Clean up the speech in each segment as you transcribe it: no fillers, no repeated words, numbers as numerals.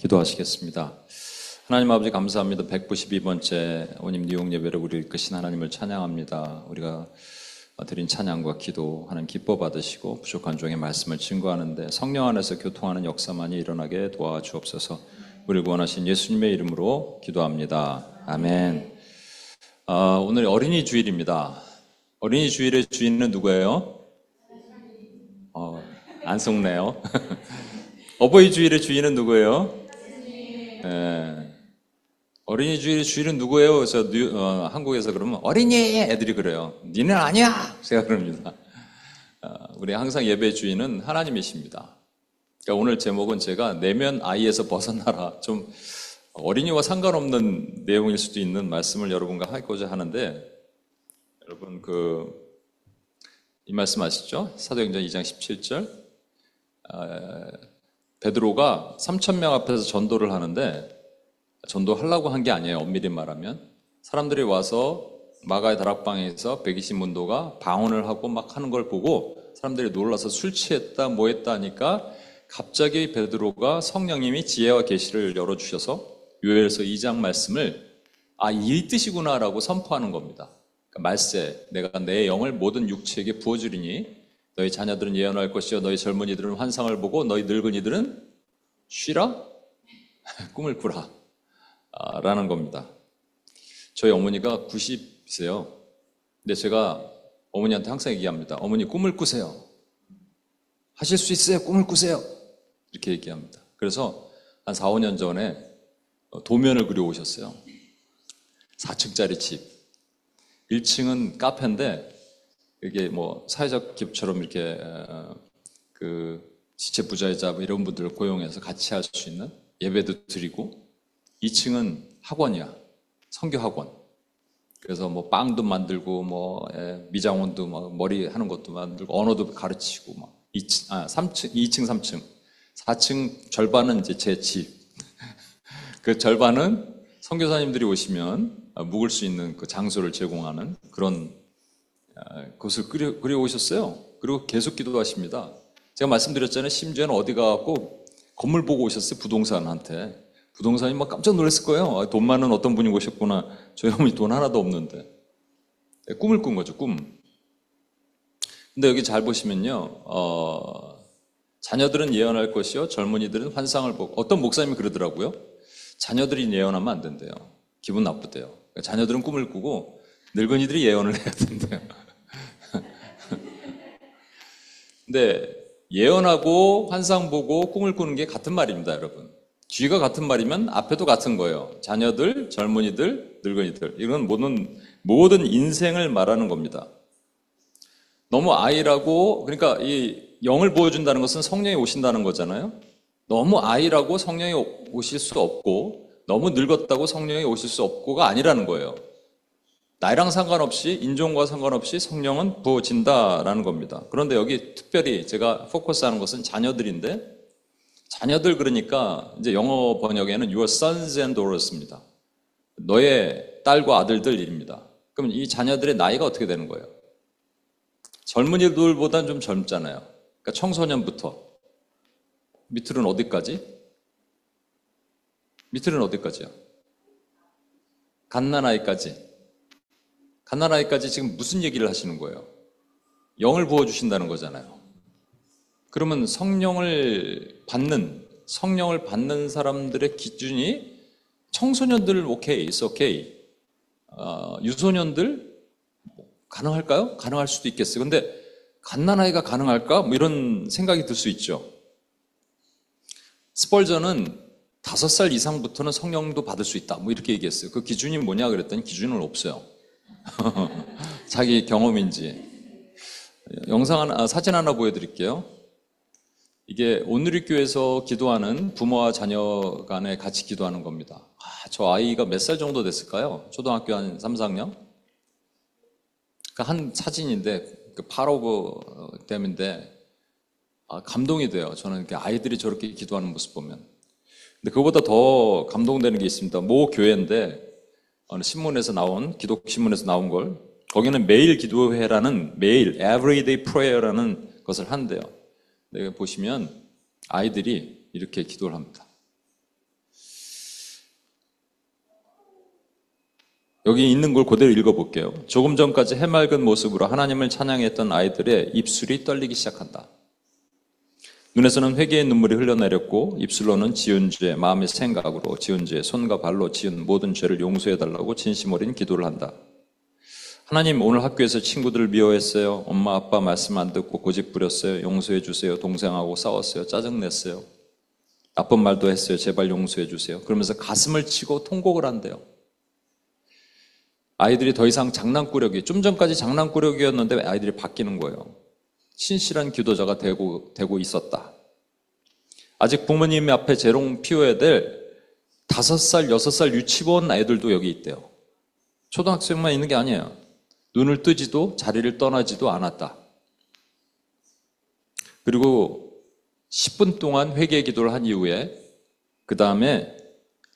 기도하시겠습니다. 하나님 아버지 감사합니다. 192번째 오님 뉴욕 예배를 우리 이끄신 하나님을 찬양합니다. 우리가 드린 찬양과 기도 하나님 기뻐 받으시고 부족한 종의 말씀을 증거하는데 성령 안에서 교통하는 역사만이 일어나게 도와주옵소서. 우리를 구원하신 예수님의 이름으로 기도합니다. 아멘. 오늘 어린이 주일입니다. 어린이 주일의 주인은 누구예요? 안 속네요. 어버이 주일의 주인은 누구예요? 어린이 주일의 주인은 누구예요? 그래서 한국에서 그러면 어린이 애들이 그래요. 니는 아니야! 제가 그럽니다. 우리 항상 예배 주인은 하나님이십니다. 그러니까 오늘 제목은 제가 내면 아이에서 벗어나라. 좀 어린이와 상관없는 내용일 수도 있는 말씀을 여러분과 하고자 하는데, 여러분 이 말씀 아시죠? 사도행전 2장 17절. 베드로가 3,000명 앞에서 전도를 하는데, 전도하려고 한 게 아니에요. 엄밀히 말하면 사람들이 와서 마가의 다락방에서 120문도가 방언을 하고 막 하는 걸 보고 사람들이 놀라서 술 취했다 뭐 했다 하니까 갑자기 베드로가 성령님이 지혜와 계시를 열어주셔서 요엘서 2장 말씀을 이 뜻이구나 라고 선포하는 겁니다. 그러니까 말세, 내가 내 영을 모든 육체에게 부어주리니 너희 자녀들은 예언할 것이요 너희 젊은이들은 환상을 보고 너희 늙은이들은 쉬라 꿈을 꾸라 라는 겁니다. 저희 어머니가 90이세요. 근데 제가 어머니한테 항상 얘기합니다. 어머니 꿈을 꾸세요. 하실 수 있어요. 꿈을 꾸세요. 이렇게 얘기합니다. 그래서 한 4, 5년 전에 도면을 그려오셨어요. 4층짜리 집. 1층은 카페인데 이게 뭐 사회적 기업처럼 이렇게 지체 부자이자 이런 분들을 고용해서 같이 할 수 있는 예배도 드리고 2층은 학원이야. 선교 학원. 그래서 뭐 빵도 만들고 미장원도 머리 하는 것도 만들고 언어도 가르치고 2층, 3층. 4층 절반은 이제 제 집. 그 절반은 선교사님들이 오시면 묵을 수 있는 그 장소를 제공하는 그런 곳을 그려 오셨어요. 그리고 계속 기도하십니다. 제가 말씀드렸잖아요. 심지어는 어디 가고 건물 보고 오셨어요. 부동산한테. 부동산이 막 깜짝 놀랐을 거예요. 돈 많은 어떤 분이 오셨구나. 저희 어머니 돈 하나도 없는데. 꿈을 꾼 거죠, 꿈. 근데 여기 잘 보시면요. 자녀들은 예언할 것이요. 젊은이들은 환상을 보고. 어떤 목사님이 그러더라고요. 자녀들이 예언하면 안 된대요. 기분 나쁘대요. 그러니까 자녀들은 꿈을 꾸고 늙은이들이 예언을 해야 된대요. 근데 예언하고 환상 보고 꿈을 꾸는 게 같은 말입니다, 여러분. 뒤가 같은 말이면 앞에도 같은 거예요. 자녀들, 젊은이들, 늙은이들. 이건 모든 인생을 말하는 겁니다. 너무 아이라고, 그러니까 이 영을 보여준다는 것은 성령이 오신다는 거잖아요. 너무 아이라고 성령이 오실 수 없고, 너무 늙었다고 성령이 오실 수 없고가 아니라는 거예요. 나이랑 상관없이, 인종과 상관없이 성령은 부어진다라는 겁니다. 그런데 여기 특별히 제가 포커스하는 것은 자녀들인데, 자녀들 그러니까 이제 영어 번역에는 your sons and daughter입니다. 너의 딸과 아들들입니다. 그럼 이 자녀들의 나이가 어떻게 되는 거예요? 젊은이들보다는 좀 젊잖아요. 그러니까 청소년부터 밑으로는 어디까지? 밑으로는 어디까지요? 갓난아이까지. 갓난아이까지 지금 무슨 얘기를 하시는 거예요? 영을 부어주신다는 거잖아요. 그러면 성령을 받는 사람들의 기준이 청소년들 오케이, it's okay. 유소년들 가능할까요? 가능할 수도 있겠어요. 근데 갓난아이가 가능할까? 이런 생각이 들 수 있죠. 스펄전은 5살 이상부터는 성령도 받을 수 있다. 이렇게 얘기했어요. 그 기준이 뭐냐 그랬더니 기준은 없어요. 자기 경험인지. 사진 하나 보여드릴게요. 이게 온누리교회에서 기도하는 부모와 자녀 간에 같이 기도하는 겁니다. 저 아이가 몇 살 정도 됐을까요? 초등학교 한 3, 4학년? 한 사진인데, part of them인데, 감동이 돼요. 저는 이렇게 아이들이 저렇게 기도하는 모습 보면. 근데 그거보다 더 감동되는 게 있습니다. 모 교회인데, 어느 신문에서 나온, 기독신문에서 나온 걸, 거기는 매일 기도회라는, 매일, everyday prayer라는 것을 한대요. 보시면 아이들이 이렇게 기도를 합니다. 여기 있는 걸 그대로 읽어볼게요. 조금 전까지 해맑은 모습으로 하나님을 찬양했던 아이들의 입술이 떨리기 시작한다. 눈에서는 회개의 눈물이 흘러내렸고 입술로는 지은 죄, 마음의 생각으로 지은 죄, 손과 발로 지은 모든 죄를 용서해달라고 진심 어린 기도를 한다. 하나님, 오늘 학교에서 친구들을 미워했어요. 엄마 아빠 말씀 안 듣고 고집 부렸어요. 용서해 주세요. 동생하고 싸웠어요. 짜증냈어요. 나쁜 말도 했어요. 제발 용서해 주세요. 그러면서 가슴을 치고 통곡을 한대요. 아이들이 더 이상 장난꾸러기, 좀 전까지 장난꾸러기였는데 아이들이 바뀌는 거예요. 신실한 기도자가 되고 있었다. 아직 부모님 앞에 재롱 피워야 될 5살, 6살 유치원 아이들도 여기 있대요. 초등학생만 있는 게 아니에요. 눈을 뜨지도 자리를 떠나지도 않았다. 그리고 10분 동안 회개 기도를 한 이후에 그 다음에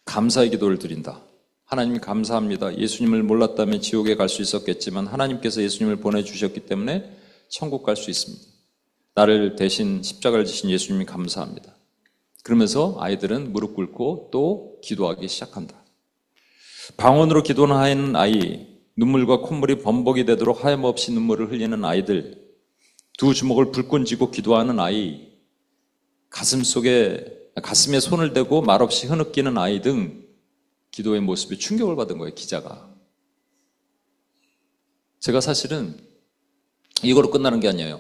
감사의 기도를 드린다. 하나님 감사합니다. 예수님을 몰랐다면 지옥에 갈 수 있었겠지만 하나님께서 예수님을 보내주셨기 때문에 천국 갈 수 있습니다. 나를 대신 십자가를 지신 예수님이 감사합니다. 그러면서 아이들은 무릎 꿇고 또 기도하기 시작한다. 방언으로 기도하는 아이, 눈물과 콧물이 범벅이 되도록 하염없이 눈물을 흘리는 아이들, 두 주먹을 불끈 쥐고 기도하는 아이, 가슴에 손을 대고 말없이 흐느끼는 아이 등 기도의 모습에 충격을 받은 거예요, 기자가. 제가 사실은 이거로 끝나는 게 아니에요.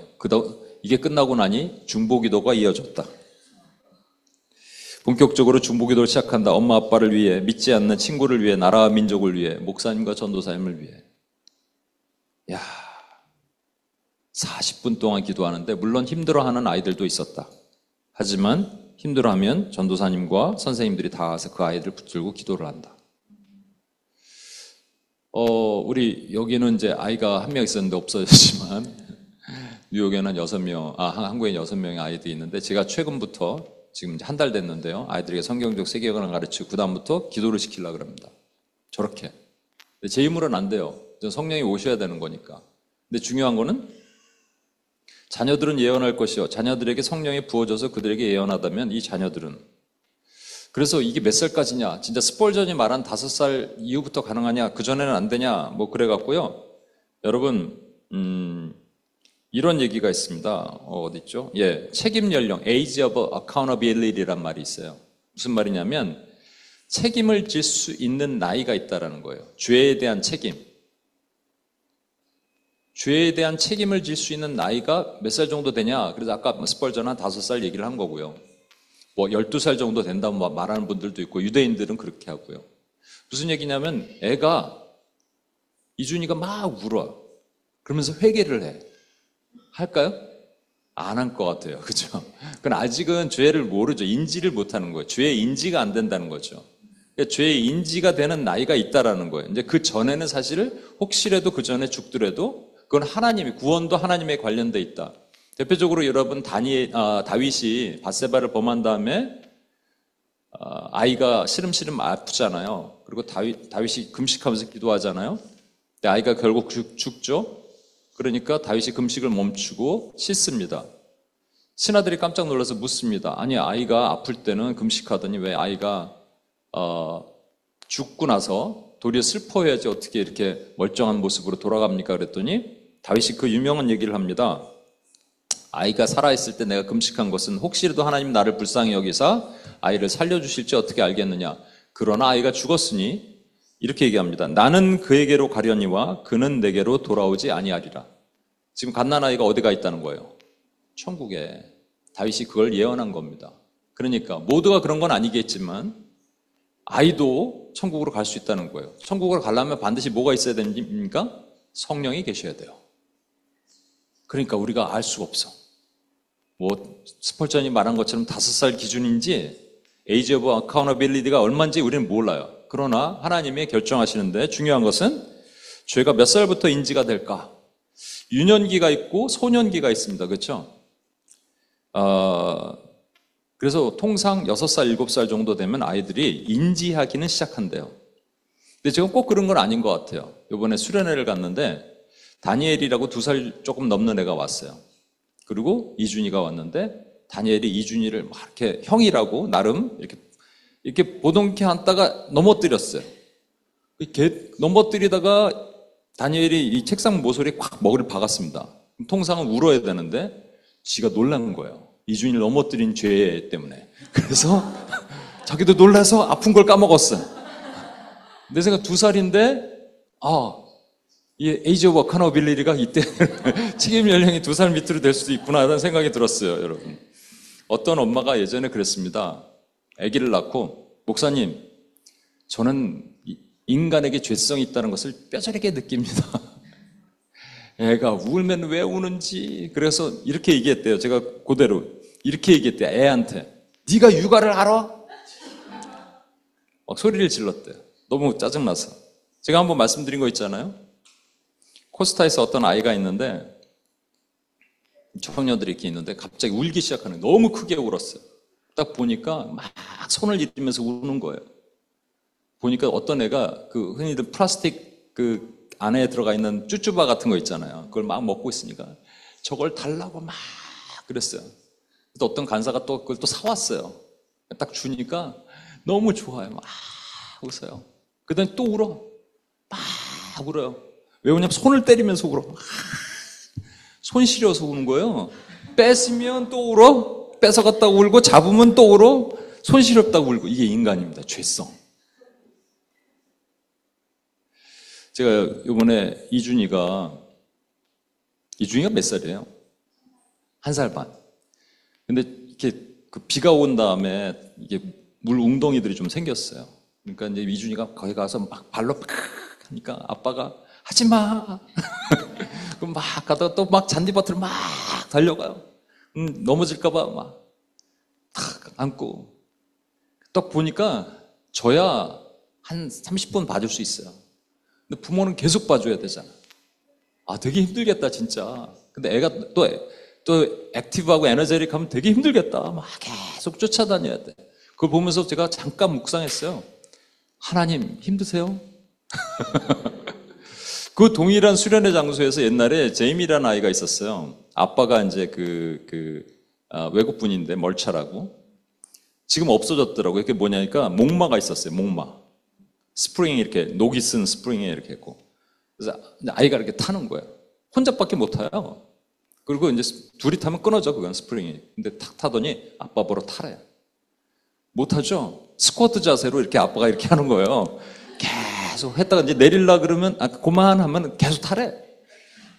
이게 끝나고 나니 중보기도가 이어졌다. 본격적으로 중보기도를 시작한다. 엄마 아빠를 위해, 믿지 않는 친구를 위해, 나라와 민족을 위해, 목사님과 전도사님을 위해. 야, 40분 동안 기도하는데 물론 힘들어하는 아이들도 있었다. 하지만 힘들어하면 전도사님과 선생님들이 다 와서 그 아이들을 붙들고 기도를 한다. 우리 여기는 이제 아이가 한 명 있었는데 없어졌지만 뉴욕에는 6명, 한국에는 6명의 아이들이 있는데 제가 최근부터 지금 한 달 됐는데요. 아이들에게 성경적 세계관을 가르치고 그 다음부터 기도를 시키려고 합니다. 저렇게. 근데 제 힘으로는 안 돼요. 성령이 오셔야 되는 거니까. 근데 중요한 거는 자녀들은 예언할 것이요. 자녀들에게 성령이 부어져서 그들에게 예언하다면 이 자녀들은. 그래서 이게 몇 살까지냐? 진짜 스펄전이 말한 5살 이후부터 가능하냐? 그전에는 안 되냐? 뭐 그래갖고요. 여러분, 이런 얘기가 있습니다. 어디 있죠? 예, 책임 연령, age of accountability란 말이 있어요. 무슨 말이냐면 책임을 질 수 있는 나이가 있다라는 거예요. 죄에 대한 책임. 죄에 대한 책임을 질 수 있는 나이가 몇 살 정도 되냐? 그래서 아까 스펄전 한 5살 얘기를 한 거고요. 뭐 12살 정도 된다고 말하는 분들도 있고 유대인들은 그렇게 하고요. 무슨 얘기냐면 애가 이준이가 막 울어. 그러면서 회개를 해. 할까요? 안 할 것 같아요. 그죠? 그건 아직은 죄를 모르죠. 인지를 못하는 거예요. 죄의 인지가 안 된다는 거죠. 그러니까 죄의 인지가 되는 나이가 있다라는 거예요. 이제 그 전에는 사실 혹시라도 그 전에 죽더라도 그건 하나님이, 구원도 하나님에 관련돼 있다. 대표적으로 여러분 다윗이 밧세바를 범한 다음에 아이가 시름시름 아프잖아요. 그리고 다윗이 금식하면서 기도하잖아요. 근데 아이가 결국 죽죠. 그러니까 다윗이 금식을 멈추고 씻습니다. 신하들이 깜짝 놀라서 묻습니다. 아니, 아이가 아플 때는 금식하더니 왜 아이가 죽고 나서 도리어 슬퍼해야지 어떻게 이렇게 멀쩡한 모습으로 돌아갑니까? 그랬더니 다윗이 그 유명한 얘기를 합니다. 아이가 살아있을 때 내가 금식한 것은 혹시라도 하나님 나를 불쌍히 여기사 아이를 살려주실지 어떻게 알겠느냐. 그러나 아이가 죽었으니 이렇게 얘기합니다. 나는 그에게로 가려니와 그는 내게로 돌아오지 아니하리라. 지금 갓난아이가 어디가 있다는 거예요? 천국에. 다윗이 그걸 예언한 겁니다. 그러니까 모두가 그런 건 아니겠지만 아이도 천국으로 갈 수 있다는 거예요. 천국으로 가려면 반드시 뭐가 있어야 됩니까? 성령이 계셔야 돼요. 그러니까 우리가 알 수가 없어. 뭐 스펄전이 말한 것처럼 5살 기준인지 에이지 오브 어카운터빌리티가 얼마인지 우리는 몰라요. 그러나 하나님이 결정하시는데 중요한 것은 죄가 몇 살부터 인지가 될까? 유년기가 있고 소년기가 있습니다. 그렇죠? 그래서 통상 6살, 7살 정도 되면 아이들이 인지하기는 시작한대요. 근데 지금 꼭 그런 건 아닌 것 같아요. 이번에 수련회를 갔는데 다니엘이라고 2살 조금 넘는 애가 왔어요. 그리고 이준이가 왔는데 다니엘이 이준이를 막 이렇게 형이라고 나름 이렇게 보동케 하다가 넘어뜨렸어요. 넘어뜨리다가 다니엘이 이 책상 모서리에 콱 머리를 박았습니다. 통상은 울어야 되는데 지가 놀란 거예요. 이준이를 넘어뜨린 죄 때문에. 그래서 자기도 놀라서 아픈 걸 까먹었어요. 내 생각 2살인데 이 에이지 오브 어카너빌리티가 이때 책임 연령이 2살 밑으로 될 수도 있구나 라는 생각이 들었어요. 여러분, 어떤 엄마가 예전에 그랬습니다. 아기를 낳고, 목사님, 저는 인간에게 죄성이 있다는 것을 뼈저리게 느낍니다. 애가 울면 왜 우는지. 그래서 이렇게 얘기했대요. 제가 그대로 이렇게 얘기했대요. 애한테, 네가 육아를 알아? 막 소리를 질렀대요. 너무 짜증나서. 제가 한번 말씀드린 거 있잖아요. 코스타에서 어떤 아이가 있는데, 청년들이 이렇게 있는데 갑자기 울기 시작하는 거예요. 너무 크게 울었어요. 딱 보니까 막 손을 이리면서 우는 거예요. 보니까 어떤 애가 그 흔히들 플라스틱 그 안에 들어가 있는 쭈쭈바 같은 거 있잖아요. 그걸 막 먹고 있으니까 저걸 달라고 막 그랬어요. 또 어떤 간사가 또 그걸 또 사왔어요. 딱 주니까 너무 좋아요. 막 웃어요. 그 다음에 또 울어. 막 울어요. 왜 우냐면 손을 때리면서 울어. 손 시려서 우는 거예요. 뺏으면 또 울어. 뺏어갔다고 울고, 잡으면 또 울어. 손 시렵다고 울고. 이게 인간입니다. 죄성. 제가 이번에 이준이가 몇 살이에요? 1살 반. 근데 이렇게 그 비가 온 다음에 이게 물 웅덩이들이 좀 생겼어요. 그러니까 이제 이준이가 거기 가서 막 발로 팍 하니까 아빠가 하지 마. 그럼 막 가다가 또 막 잔디밭으로 막 달려가요. 넘어질까봐 막 탁 안고. 딱 보니까 저야 한 30분 봐줄 수 있어요. 근데 부모는 계속 봐줘야 되잖아. 되게 힘들겠다, 진짜. 근데 애가 또 액티브하고 에너제틱하면 되게 힘들겠다. 막 계속 쫓아다녀야 돼. 그걸 보면서 제가 잠깐 묵상했어요. 하나님, 힘드세요? 그 동일한 수련회 장소에서 옛날에 제임이라는 아이가 있었어요. 아빠가 이제 외국분인데 멀차라고. 지금 없어졌더라고요. 그게 뭐냐니까 목마가 있었어요. 목마. 스프링이 이렇게 녹이 쓴 스프링에 이렇게 있고. 그래서 아이가 이렇게 타는 거예요. 혼자밖에 못 타요. 그리고 이제 둘이 타면 끊어져, 그건 스프링이. 근데 탁 타더니 아빠 보러 타래요. 못 하죠? 스쿼트 자세로 이렇게 아빠가 이렇게 하는 거예요. 계속 했다가 이제 내릴라 그러면 그만하면 계속 타래.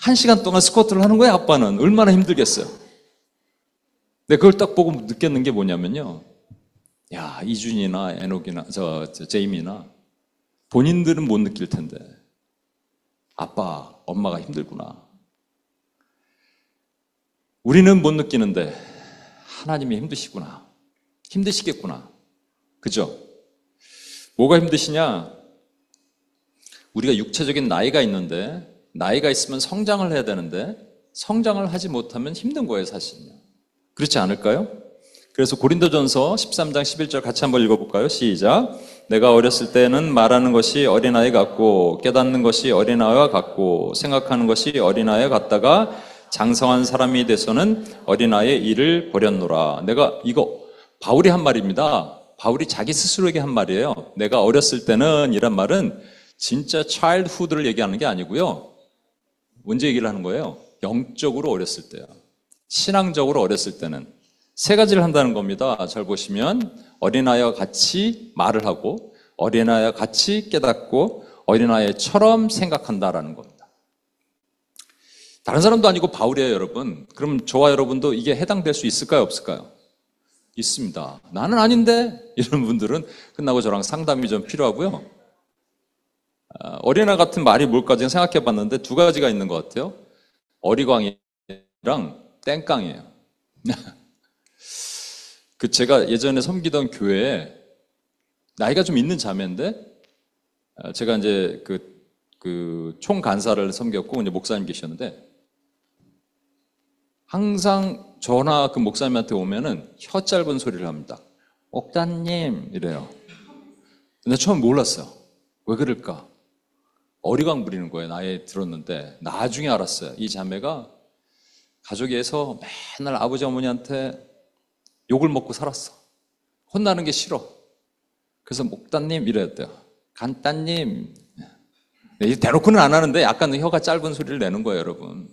1시간 동안 스쿼트를 하는 거예요. 아빠는 얼마나 힘들겠어요. 근데 그걸 딱 보고 느꼈는 게 뭐냐면요, 야, 이준이나 에녹이나 제임이나 본인들은 못 느낄 텐데 아빠, 엄마가 힘들구나. 우리는 못 느끼는데 하나님이 힘드시겠구나. 그죠? 뭐가 힘드시냐? 우리가 육체적인 나이가 있는데, 나이가 있으면 성장을 해야 되는데 성장을 하지 못하면 힘든 거예요, 사실은요. 그렇지 않을까요? 그래서 고린도전서 13장 11절 같이 한번 읽어볼까요? 시작. 내가 어렸을 때는 말하는 것이 어린아이 같고 깨닫는 것이 어린아이와 같고 생각하는 것이 어린아이 같다가 장성한 사람이 돼서는 어린아이의 일을 버렸노라. 이거 바울이 한 말입니다. 바울이 자기 스스로에게 한 말이에요. 내가 어렸을 때는 이란 말은 진짜 childhood를 얘기하는 게 아니고요. 언제 얘기를 하는 거예요? 영적으로 어렸을 때요. 신앙적으로 어렸을 때는 세 가지를 한다는 겁니다. 잘 보시면 어린아이와 같이 말을 하고 어린아이와 같이 깨닫고 어린아이처럼 생각한다라는 겁니다. 다른 사람도 아니고 바울이에요, 여러분. 그럼 저와 여러분도 이게 해당될 수 있을까요, 없을까요? 있습니다. 나는 아닌데? 이런 분들은 끝나고 저랑 상담이 좀 필요하고요. 어린아 같은 말이 뭘까 지금 생각해 봤는데 2가지가 있는 것 같아요. 어리광이랑 땡깡이에요. 제가 예전에 섬기던 교회에 나이가 좀 있는 자매인데, 제가 이제 총간사를 섬겼고, 이제 목사님 계셨는데, 항상 저나 그 목사님한테 오면은 혀 짧은 소리를 합니다. 목사님, 이래요. 근데 처음 몰랐어요. 왜 그럴까? 어리광 부리는 거예요. 나이 들었는데. 나중에 알았어요. 이 자매가 가족에서 맨날 아버지 어머니한테 욕을 먹고 살았어. 혼나는 게 싫어. 그래서 목사님 이랬대요. 간따님. 대놓고는 안 하는데 약간 혀가 짧은 소리를 내는 거예요, 여러분.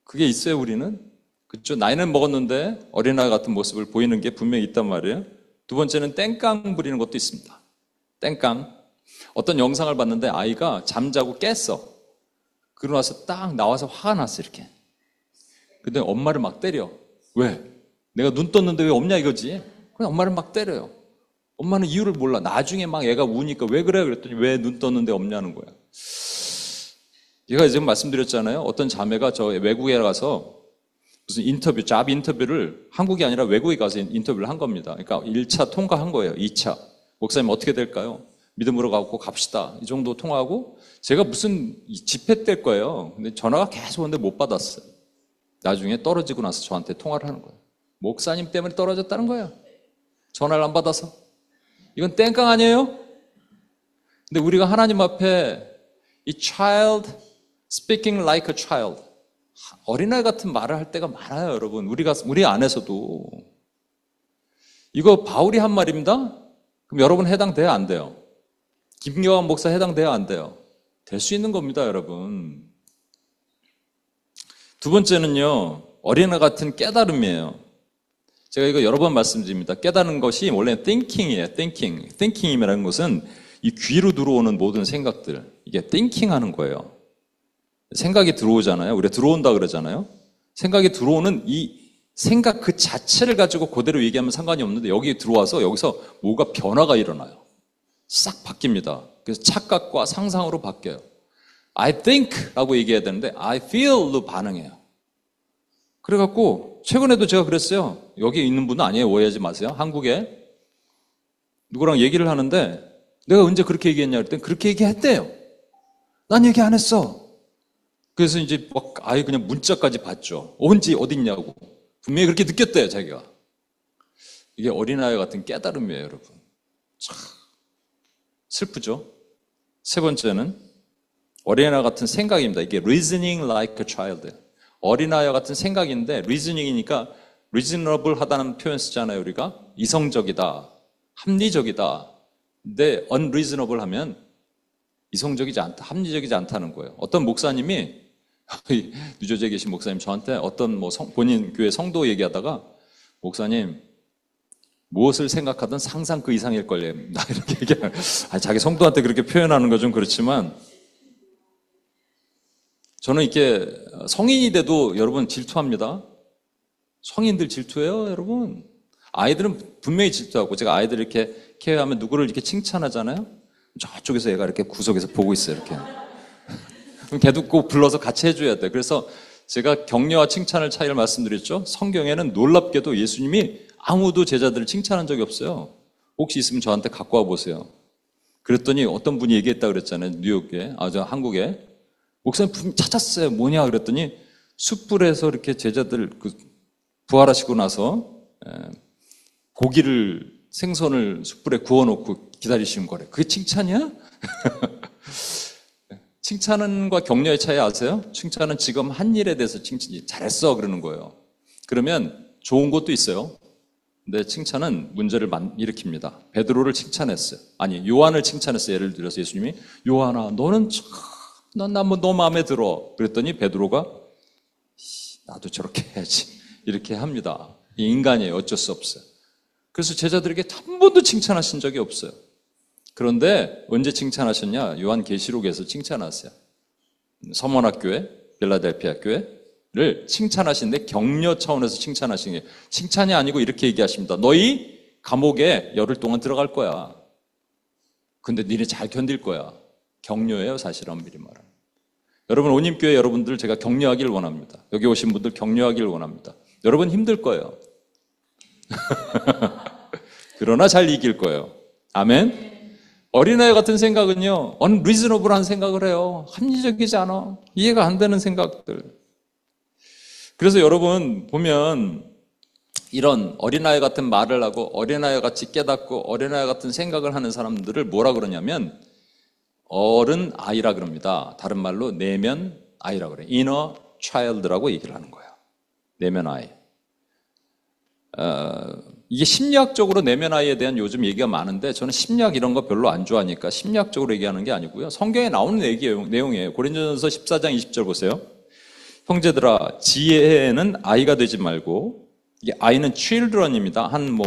그게 있어요, 우리는. 그렇죠? 나이는 먹었는데 어린아이 같은 모습을 보이는 게 분명히 있단 말이에요. 두 번째는 땡깡 부리는 것도 있습니다. 땡깡. 어떤 영상을 봤는데 아이가 잠자고 깼어. 그러고 나서 딱 나와서 화가 났어, 이렇게. 근데 엄마를 막 때려. 왜? 내가 눈 떴는데 왜 없냐 이거지? 그냥 엄마를 막 때려요. 엄마는 이유를 몰라. 나중에 막 애가 우니까 왜 그래? 그랬더니 왜 눈 떴는데 없냐는 거야. 제가 지금 말씀드렸잖아요. 어떤 자매가 저 외국에 가서 무슨 인터뷰, 잡 인터뷰를 한국이 아니라 외국에 가서 인터뷰를 한 겁니다. 그러니까 1차 통과한 거예요. 2차. 목사님 어떻게 될까요? 믿음으로 가고 갑시다. 이 정도 통화하고 제가 무슨 집회 때일 거예요. 근데 전화가 계속 오는데 못 받았어요. 나중에 떨어지고 나서 저한테 통화를 하는 거예요. 목사님 때문에 떨어졌다는 거예요. 전화를 안 받아서. 이건 땡깡 아니에요? 근데 우리가 하나님 앞에 이 child speaking like a child, 어린아이 같은 말을 할 때가 많아요, 여러분. 우리 안에서도. 이거 바울이 한 말입니다. 그럼 여러분 해당돼요, 안 돼요? 김경환 목사 해당돼요, 안 돼요? 될 수 있는 겁니다, 여러분. 두 번째는요, 어린아이 같은 깨달음이에요. 제가 이거 여러 번 말씀드립니다. 깨닫는 것이 원래 thinking이에요. thinking이라는 것은 이 귀로 들어오는 모든 생각들, 이게 thinking 하는 거예요. 생각이 들어오잖아요. 우리가 들어온다 그러잖아요. 생각이 들어오는 이 생각 그 자체를 가지고 그대로 얘기하면 상관이 없는데 여기 들어와서 여기서 뭐가 변화가 일어나요. 싹 바뀝니다. 그래서 착각과 상상으로 바뀌어요. I think 라고 얘기해야 되는데 I feel로 반응해요. 그래갖고 최근에도 제가 그랬어요. 여기 있는 분은 아니에요. 오해하지 마세요. 한국에 누구랑 얘기를 하는데 내가 언제 그렇게 얘기했냐 그랬더니 그렇게 얘기했대요. 난 얘기 안 했어. 그래서 이제 막 아예 그냥 문자까지 봤죠. 언제 어딨냐고. 분명히 그렇게 느꼈대요, 자기가. 이게 어린아이 같은 깨달음이에요, 여러분. 참 슬프죠? 세 번째는 어린아이 같은 생각입니다. 이게 reasoning like a child. 어린아이 같은 생각인데 reasoning이니까 reasonable 하다는 표현 쓰잖아요, 우리가. 이성적이다, 합리적이다. 근데 unreasonable 하면 이성적이지 않다, 합리적이지 않다는 거예요. 어떤 목사님이 뉴저지에 계신 목사님 저한테 어떤 본인 교회 성도 얘기하다가 목사님 무엇을 생각하든 상상 그 이상일 걸요. 이렇게 얘기해요. 자기 성도한테 그렇게 표현하는 건 좀 그렇지만 저는 이렇게 성인이 돼도 여러분 질투합니다. 성인들 질투해요, 여러분. 아이들은 분명히 질투하고 제가 아이들 이렇게 케어하면 누구를 이렇게 칭찬하잖아요. 저쪽에서 얘가 이렇게 구석에서 보고 있어요, 이렇게. 그럼 걔도 꼭 불러서 같이 해줘야 돼. 그래서 제가 격려와 칭찬을 차이를 말씀드렸죠. 성경에는 놀랍게도 예수님이 아무도 제자들을 칭찬한 적이 없어요. 혹시 있으면 저한테 갖고 와 보세요. 그랬더니 어떤 분이 얘기했다 그랬잖아요. 뉴욕에, 한국에. 목사님 찾았어요. 뭐냐 그랬더니 숯불에서 이렇게 제자들 부활하시고 나서 고기를 생선을 숯불에 구워놓고 기다리시는 거래. 그게 칭찬이야? 칭찬과 격려의 차이 아세요? 칭찬은 지금 한 일에 대해서 잘했어 그러는 거예요. 그러면 좋은 것도 있어요. 근데 칭찬은 문제를 일으킵니다. 베드로를 칭찬했어요. 아니 요한을 칭찬했어요. 예를 들어서 예수님이 요한아 너는 참 너 마음에 들어. 그랬더니 베드로가 나도 저렇게 해야지 이렇게 합니다. 이 인간이에요. 어쩔 수 없어요. 그래서 제자들에게 한 번도 칭찬하신 적이 없어요. 그런데 언제 칭찬하셨냐? 요한계시록에서 칭찬하세요. 서머나교회, 빌라델피아 교회를 칭찬하시는데 격려 차원에서 칭찬하신 게 칭찬이 아니고 이렇게 얘기하십니다. 너희 감옥에 열흘 동안 들어갈 거야. 근데 니네 잘 견딜 거야. 격려예요, 사실 엄밀히 말하면. 여러분, 온임교회 여러분들 제가 격려하기를 원합니다. 여기 오신 분들 격려하기를 원합니다. 여러분 힘들 거예요. 그러나 잘 이길 거예요. 아멘. 어린아이 같은 생각은요, unreasonable한 생각을 해요. 합리적이지 않아. 이해가 안 되는 생각들. 그래서 여러분 보면 이런 어린아이 같은 말을 하고 어린아이 같이 깨닫고 어린아이 같은 생각을 하는 사람들을 뭐라 그러냐면 어른 아이라 그럽니다. 다른 말로 내면 아이라 그래요. inner child라고 얘기를 하는 거예요. 내면 아이. 이게 심리학적으로 내면 아이에 대한 요즘 얘기가 많은데 저는 심리학 이런 거 별로 안 좋아하니까 심리학적으로 얘기하는 게 아니고요. 성경에 나오는 내용이에요. 고린도전서 14장 20절 보세요. 형제들아, 지혜는 아이가 되지 말고, 이게 아이는 children입니다. 한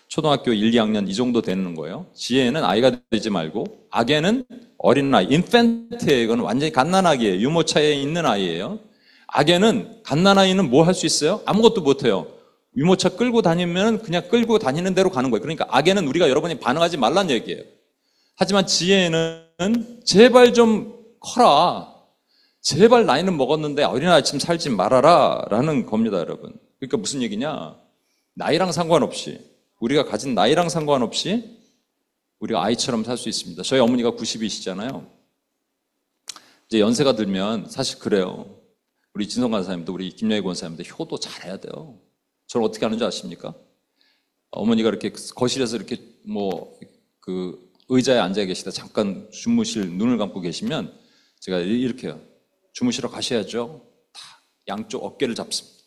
초등학교 1, 2학년 이 정도 되는 거예요. 지혜는 아이가 되지 말고, 악에는 어린아이, 인펜트예요. 이건 완전히 갓난아기예요. 유모차에 있는 아이예요. 악에는, 갓난아이는 뭐 할 수 있어요? 아무것도 못해요. 유모차 끌고 다니면 그냥 끌고 다니는 대로 가는 거예요. 그러니까 악에는 우리가 여러분이 반응하지 말란 얘기예요. 하지만 지혜는 제발 좀 커라. 제발 나이는 먹었는데 어린아이처럼 살지 말아라 라는 겁니다, 여러분. 그러니까 무슨 얘기냐? 나이랑 상관없이, 우리가 가진 나이랑 상관없이 우리가 아이처럼 살 수 있습니다. 저희 어머니가 90이시잖아요. 이제 연세가 들면 사실 그래요. 우리 진성 간사님도 우리 김여희 권사님도 효도 잘해야 돼요. 저는 어떻게 하는지 아십니까? 어머니가 이렇게 거실에서 이렇게 의자에 앉아 계시다 잠깐 주무실 눈을 감고 계시면 제가 이렇게 해요. 주무시러 가셔야죠. 다 양쪽 어깨를 잡습니다.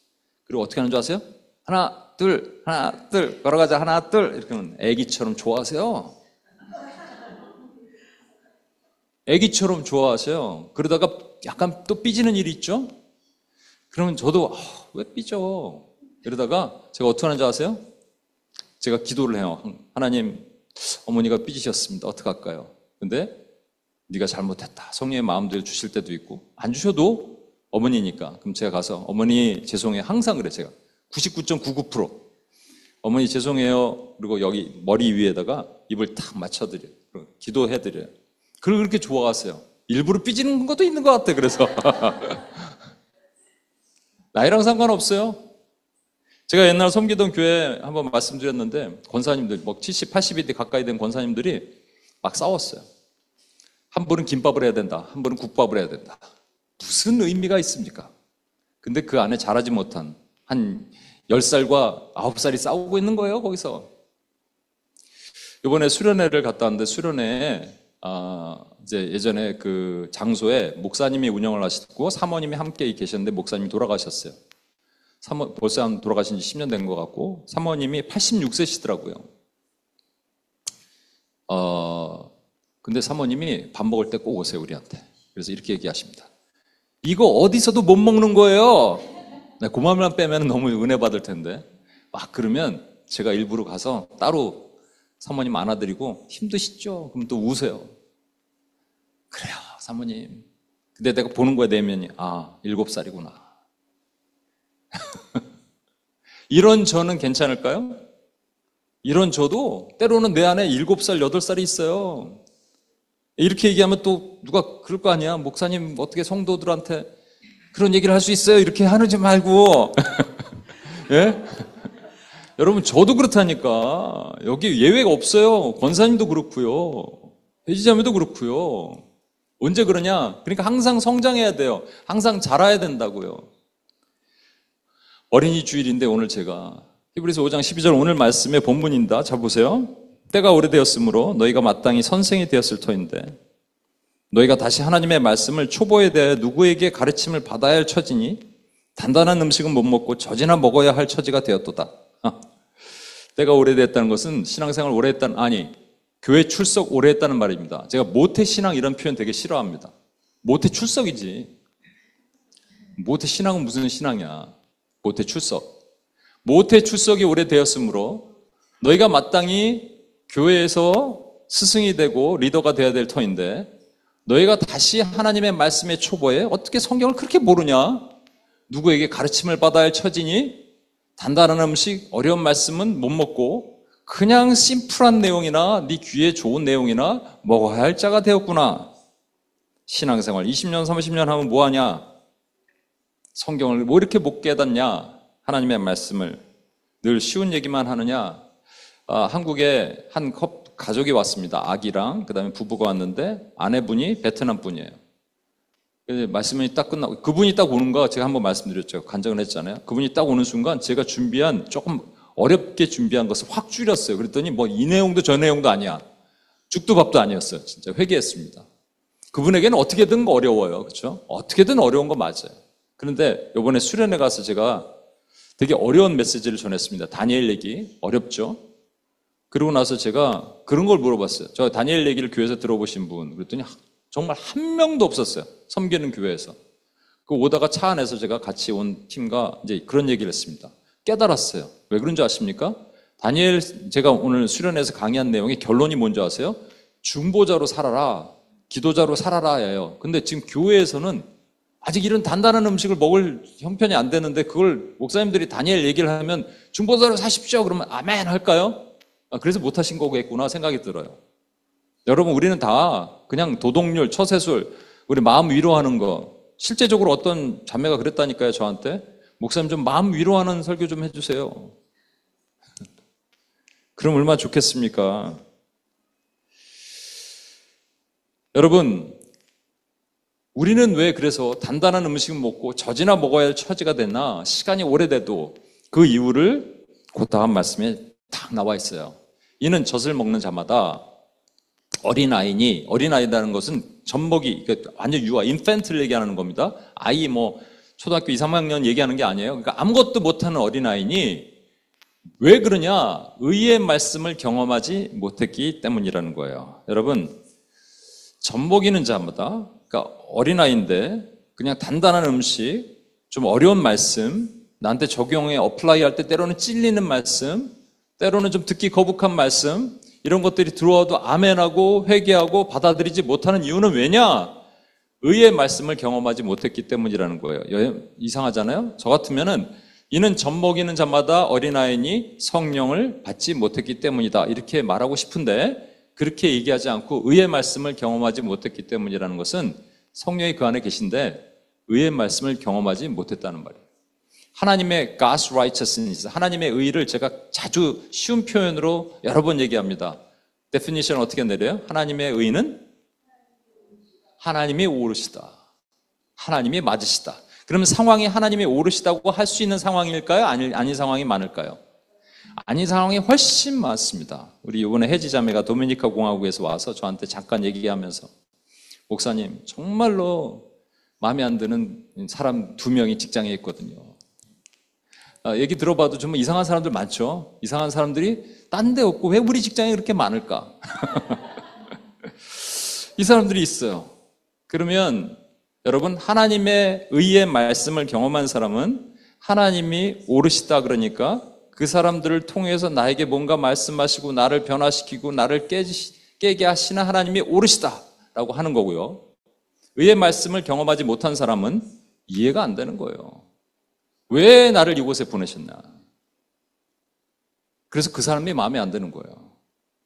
그리고 어떻게 하는 줄 아세요? 하나, 둘, 걸어가자, 하나, 둘. 이렇게 하면 애기처럼 좋아하세요. 애기처럼 좋아하세요. 그러다가 약간 또 삐지는 일이 있죠? 그러면 저도, 왜 삐져? 이러다가 제가 어떻게 하는지 아세요? 제가 기도를 해요. 하나님, 어머니가 삐지셨습니다. 어떡할까요? 근데 네가 잘못했다. 성령의 마음대로 주실 때도 있고 안 주셔도 어머니니까. 그럼 제가 가서 어머니 죄송해요. 항상 그래 제가. 99.99% 어머니 죄송해요. 그리고 여기 머리 위에다가 입을 탁 맞춰드려요. 기도해드려요. 그걸 그렇게 좋아하세요. 일부러 삐지는 것도 있는 것 같아. 그래서 나이랑 상관없어요. 제가 옛날 섬기던 교회 한번 말씀드렸는데 권사님들 70, 80이 가까이 된 권사님들이 막 싸웠어요. 한 분은 김밥을 해야 된다. 한 분은 국밥을 해야 된다. 무슨 의미가 있습니까? 근데 그 안에 자라지 못한 한 10살과 9살이 싸우고 있는 거예요, 거기서. 이번에 수련회를 갔다 왔는데 수련회에 이제 예전에 그 장소에 목사님이 운영을 하시고 사모님이 함께 계셨는데 목사님이 돌아가셨어요. 벌써 한 돌아가신 지 10년 된 것 같고 사모님이 86세시더라고요. 근데 사모님이 밥 먹을 때 꼭 오세요, 우리한테. 그래서 이렇게 얘기하십니다. 이거 어디서도 못 먹는 거예요. 고만만 빼면 너무 은혜 받을 텐데. 막 그러면 제가 일부러 가서 따로 사모님 안아드리고 힘드시죠? 그럼 또 우세요. 그래요, 사모님. 근데 내가 보는 거야, 내면이. 7살이구나. 이런 저는 괜찮을까요? 이런 저도 때로는 내 안에 7살, 8살이 있어요. 이렇게 얘기하면 또 누가 그럴 거 아니야. 목사님 어떻게 성도들한테 그런 얘기를 할 수 있어요? 이렇게 하지 말고. 예? 여러분 저도 그렇다니까. 여기 예외가 없어요. 권사님도 그렇고요. 배지자매도 그렇고요. 언제 그러냐? 그러니까 항상 성장해야 돼요. 항상 자라야 된다고요. 어린이 주일인데 오늘 제가 히브리서 5장 12절 오늘 말씀의 본문입니다. 자 보세요. 때가 오래되었으므로 너희가 마땅히 선생이 되었을 터인데 너희가 다시 하나님의 말씀을 초보에 대해 누구에게 가르침을 받아야 할 처지니 단단한 음식은 못 먹고 젖이나 먹어야 할 처지가 되었도다. 때가 오래됐다는 것은 신앙생활 오래 했다는 교회 출석 오래 했다는 말입니다. 제가 모태신앙 이런 표현 되게 싫어합니다. 모태출석이지. 모태신앙은 무슨 신앙이야. 모태출석. 모태출석이 오래되었으므로 너희가 마땅히 교회에서 스승이 되고 리더가 되어야 될 터인데 너희가 다시 하나님의 말씀의 초보에 어떻게 성경을 그렇게 모르냐? 누구에게 가르침을 받아야 할 처지니? 단단한 음식, 어려운 말씀은 못 먹고 그냥 심플한 내용이나 네 귀에 좋은 내용이나 먹어야 할 자가 되었구나. 신앙생활 20년, 30년 하면 뭐하냐? 성경을 뭐 이렇게 못 깨닫냐? 하나님의 말씀을 늘 쉬운 얘기만 하느냐? 한국에 한 가족이 왔습니다. 아기랑 그다음에 부부가 왔는데 아내분이 베트남 분이에요. 말씀이 딱 끝나고 그분이 딱 오는 거 제가 한번 말씀드렸죠. 간증을 했잖아요. 그분이 딱 오는 순간 제가 준비한 조금 어렵게 준비한 것을 확 줄였어요. 그랬더니 뭐 이 내용도 저 내용도 아니야. 죽도 밥도 아니었어요. 진짜 회개했습니다. 그분에게는 어떻게든 어려워요. 그렇죠? 어떻게든 어려운 거 맞아요. 그런데 이번에 수련회 가서 제가 되게 어려운 메시지를 전했습니다. 다니엘 얘기 어렵죠? 그러고 나서 제가 그런 걸 물어봤어요. 저 다니엘 얘기를 교회에서 들어보신 분 그랬더니 정말 한 명도 없었어요. 섬기는 교회에서. 그 오다가 차 안에서 제가 같이 온 팀과 이제 그런 얘기를 했습니다. 깨달았어요. 왜 그런 줄 아십니까? 다니엘 제가 오늘 수련회에서 강의한 내용의 결론이 뭔지 아세요? 중보자로 살아라, 기도자로 살아라예요. 근데 지금 교회에서는 아직 이런 단단한 음식을 먹을 형편이 안 되는데 그걸 목사님들이 다니엘 얘기를 하면 중보자로 사십시오 그러면 아멘 할까요? 그래서 못하신 거겠구나 생각이 들어요. 여러분 우리는 다 그냥 도덕률, 처세술, 우리 마음 위로하는 거 실제적으로 어떤 자매가 그랬다니까요 저한테. 목사님 좀 마음 위로하는 설교 좀 해주세요. 그럼 얼마나 좋겠습니까? 여러분 우리는 왜 그래서 단단한 음식을 먹고 젖이나 먹어야 할 처지가 됐나? 시간이 오래돼도 그 이유를 그 다음 말씀에 딱 나와 있어요. 이는 젖을 먹는 자마다 어린아이라는 것은 젖먹이, 그러니까 완전 유아, 인펜트를 얘기하는 겁니다. 아이 초등학교 2, 3학년 얘기하는 게 아니에요. 그러니까 아무것도 못하는 어린아이니 왜 그러냐? 의의 말씀을 경험하지 못했기 때문이라는 거예요. 여러분, 젖먹이는 자마다, 그러니까 어린아이인데 그냥 단단한 음식, 좀 어려운 말씀, 나한테 적용해 어플라이 할 때 때로는 찔리는 말씀, 때로는 좀 듣기 거북한 말씀, 이런 것들이 들어와도 아멘하고 회개하고 받아들이지 못하는 이유는 왜냐? 의의 말씀을 경험하지 못했기 때문이라는 거예요. 이상하잖아요? 저 같으면은 이는 젖먹이는 자마다 어린아이니 성령을 받지 못했기 때문이다 이렇게 말하고 싶은데 그렇게 얘기하지 않고 의의 말씀을 경험하지 못했기 때문이라는 것은 성령이 그 안에 계신데 의의 말씀을 경험하지 못했다는 말이에요. 하나님의 God's righteousness, 하나님의 의를 제가 자주 쉬운 표현으로 여러 번 얘기합니다. 데피니션 어떻게 내려요? 하나님의 의는 하나님이 옳으시다. 하나님이 맞으시다. 그러면 상황이 하나님이 옳으시다고 할 수 있는 상황일까요? 아닌 상황이 많을까요? 아닌 상황이 훨씬 많습니다. 우리 이번에 혜지자매가 도미니카 공화국에서 와서 저한테 잠깐 얘기하면서 목사님 정말로 마음에 안 드는 사람 2명이 직장에 있거든요. 얘기 들어봐도 정말 이상한 사람들 많죠. 이상한 사람들이 딴 데 없고 왜 우리 직장에 그렇게 많을까? 이 사람들이 있어요. 그러면 여러분 하나님의 의의 말씀을 경험한 사람은 하나님이 옳으시다 그러니까 그 사람들을 통해서 나에게 뭔가 말씀하시고 나를 변화시키고 나를 깨게 하시는 하나님이 옳으시다라고 하는 거고요. 의의 말씀을 경험하지 못한 사람은 이해가 안 되는 거예요. 왜 나를 이곳에 보내셨나? 그래서 그 사람이 마음에 안 드는 거예요.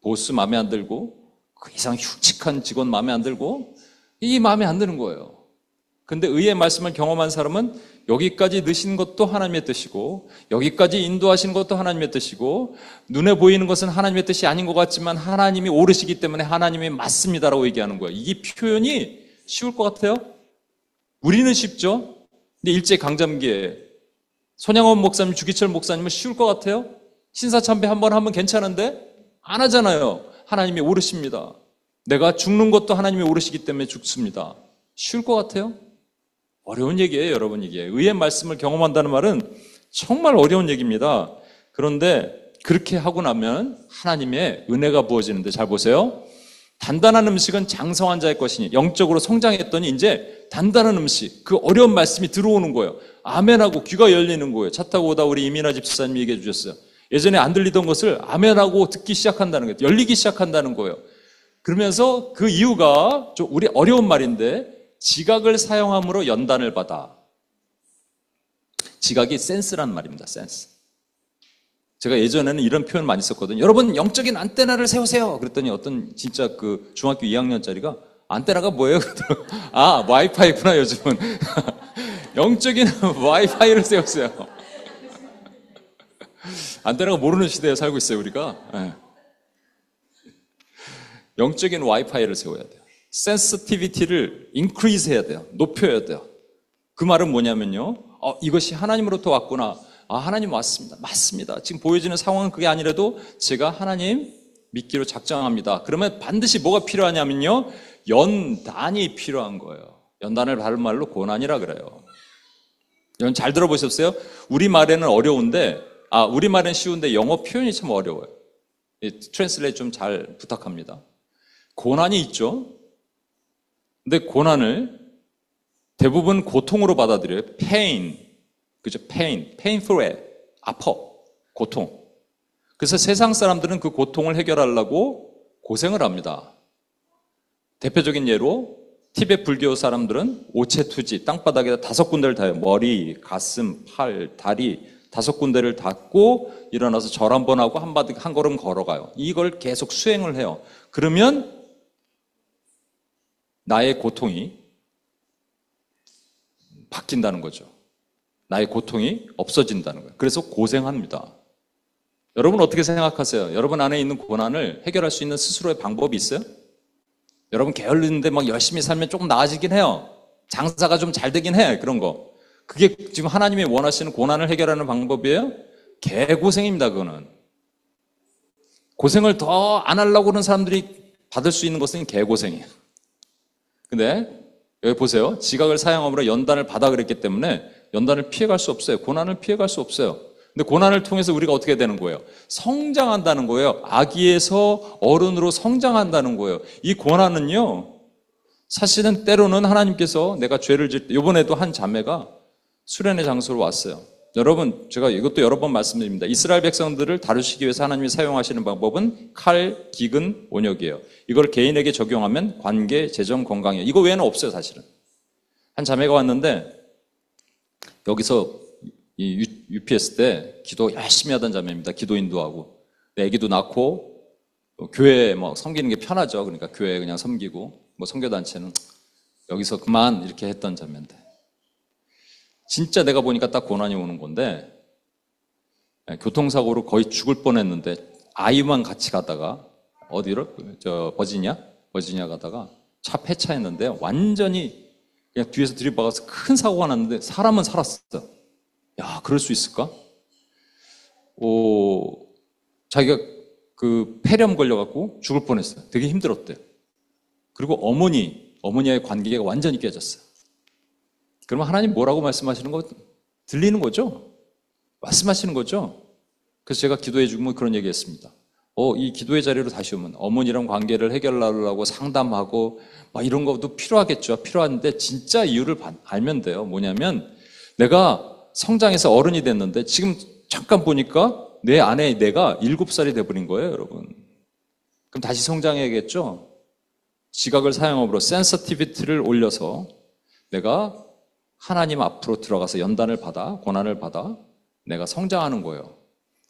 보스 마음에 안 들고 그 이상 흉측한 직원 마음에 안 들고 이 마음에 안 드는 거예요. 근데 의의 말씀을 경험한 사람은 여기까지 넣으신 것도 하나님의 뜻이고 여기까지 인도하시는 것도 하나님의 뜻이고 눈에 보이는 것은 하나님의 뜻이 아닌 것 같지만 하나님이 옳으시기 때문에 하나님이 맞습니다라고 얘기하는 거예요. 이게 표현이 쉬울 것 같아요? 우리는 쉽죠? 근데 일제강점기에 손양원 목사님, 주기철 목사님은 쉬울 것 같아요? 신사참배 한번 하면 괜찮은데? 안 하잖아요. 하나님이 옳으십니다. 내가 죽는 것도 하나님이 옳으시기 때문에 죽습니다. 쉬울 것 같아요? 어려운 얘기예요, 여러분. 이게 의의 말씀을 경험한다는 말은 정말 어려운 얘기입니다. 그런데 그렇게 하고 나면 하나님의 은혜가 부어지는데 잘 보세요. 단단한 음식은 장성한 자의 것이니 영적으로 성장했더니 이제 단단한 음식, 그 어려운 말씀이 들어오는 거예요. 아멘하고 귀가 열리는 거예요. 차 타고 오다 우리 이민아 집사님이 얘기해 주셨어요. 예전에 안 들리던 것을 아멘하고 듣기 시작한다는 거예요. 열리기 시작한다는 거예요. 그러면서 그 이유가 좀 우리 어려운 말인데 지각을 사용함으로 연단을 받아. 지각이 센스란 말입니다. 센스. 제가 예전에는 이런 표현 많이 썼거든요. 여러분 영적인 안테나를 세우세요. 그랬더니 어떤 진짜 그 중학교 2학년짜리가 안테나가 뭐예요? 아 와이파이구나 요즘은. 영적인 와이파이를 세우세요. 안테나가 모르는 시대에 살고 있어요 우리가. 네. 영적인 와이파이를 세워야 돼요. 센시티비티를 인크리즈 해야 돼요. 높여야 돼요. 그 말은 뭐냐면요. 이것이 하나님으로부터 왔구나. 하나님 왔습니다. 맞습니다. 지금 보여지는 상황은 그게 아니라도 제가 하나님 믿기로 작정합니다. 그러면 반드시 뭐가 필요하냐면요. 연단이 필요한 거예요. 연단을 바른 말로 고난이라 그래요. 여러분 잘 들어보셨어요? 우리말에는 어려운데, 우리말은 쉬운데 영어 표현이 참 어려워요. 트랜슬레이트 좀 잘 부탁합니다. 고난이 있죠? 근데 고난을 대부분 고통으로 받아들여요. pain. 그죠? painful해. 아파. 고통. 그래서 세상 사람들은 그 고통을 해결하려고 고생을 합니다. 대표적인 예로 티베트 불교 사람들은 오체투지, 땅바닥에다 5군데를 닿아요. 머리, 가슴, 팔, 다리 5군데를 닿고 일어나서 절 한번 하고 한 걸음 걸어가요. 이걸 계속 수행을 해요. 그러면 나의 고통이 바뀐다는 거죠. 나의 고통이 없어진다는 거예요. 그래서 고생합니다. 여러분 어떻게 생각하세요? 여러분 안에 있는 고난을 해결할 수 있는 스스로의 방법이 있어요? 여러분 게을른데 막 열심히 살면 조금 나아지긴 해요. 장사가 좀 잘 되긴 해. 그런 거. 그게 지금 하나님이 원하시는 고난을 해결하는 방법이에요? 개고생입니다. 그거는. 고생을 더 안 하려고 하는 사람들이 받을 수 있는 것은 개고생이에요. 근데 여기 보세요. 지각을 사용함으로 연단을 받아 그랬기 때문에 연단을 피해갈 수 없어요. 고난을 피해갈 수 없어요. 근데 고난을 통해서 우리가 어떻게 되는 거예요? 성장한다는 거예요. 아기에서 어른으로 성장한다는 거예요. 이 고난은요, 사실은 때로는 하나님께서 내가 죄를 질 때, 이번에도 한 자매가 수련의 장소로 왔어요. 여러분, 제가 이것도 여러 번 말씀드립니다. 이스라엘 백성들을 다루시기 위해서 하나님이 사용하시는 방법은 칼, 기근, 온역이에요. 이걸 개인에게 적용하면 관계, 재정, 건강이에요. 이거 외에는 없어요, 사실은. 한 자매가 왔는데 여기서 이 UPS 때 기도 열심히 하던 자매입니다. 기도 인도하고. 애기도 낳고 교회에 뭐 섬기는 게 편하죠. 그러니까 교회에 그냥 섬기고 뭐 선교단체는 여기서 그만 이렇게 했던 자매인데 진짜 내가 보니까 딱 고난이 오는 건데 교통사고로 거의 죽을 뻔했는데 아이만 같이 가다가 어디로? 버지니아 가다가 차 폐차했는데 완전히 그냥 뒤에서 들이박아서 큰 사고가 났는데 사람은 살았어. 야, 그럴 수 있을까? 자기가 그 폐렴 걸려갖고 죽을 뻔했어요. 되게 힘들었대요. 그리고 어머니와의 관계가 완전히 깨졌어요. 그러면 하나님 뭐라고 말씀하시는 거 들리는 거죠? 말씀하시는 거죠? 그래서 제가 기도해 주면 그런 얘기 했습니다. 이 기도의 자리로 다시 오면 어머니랑 관계를 해결하려고 상담하고 막 이런 것도 필요하겠죠. 필요한데 진짜 이유를 알면 돼요. 뭐냐면 내가 성장해서 어른이 됐는데 지금 잠깐 보니까 내 안에 내가 7살이 돼버린 거예요, 여러분. 그럼 다시 성장해야겠죠? 지각을 사용함으로 센서티비티를 올려서 내가 하나님 앞으로 들어가서 연단을 받아, 고난을 받아 내가 성장하는 거예요.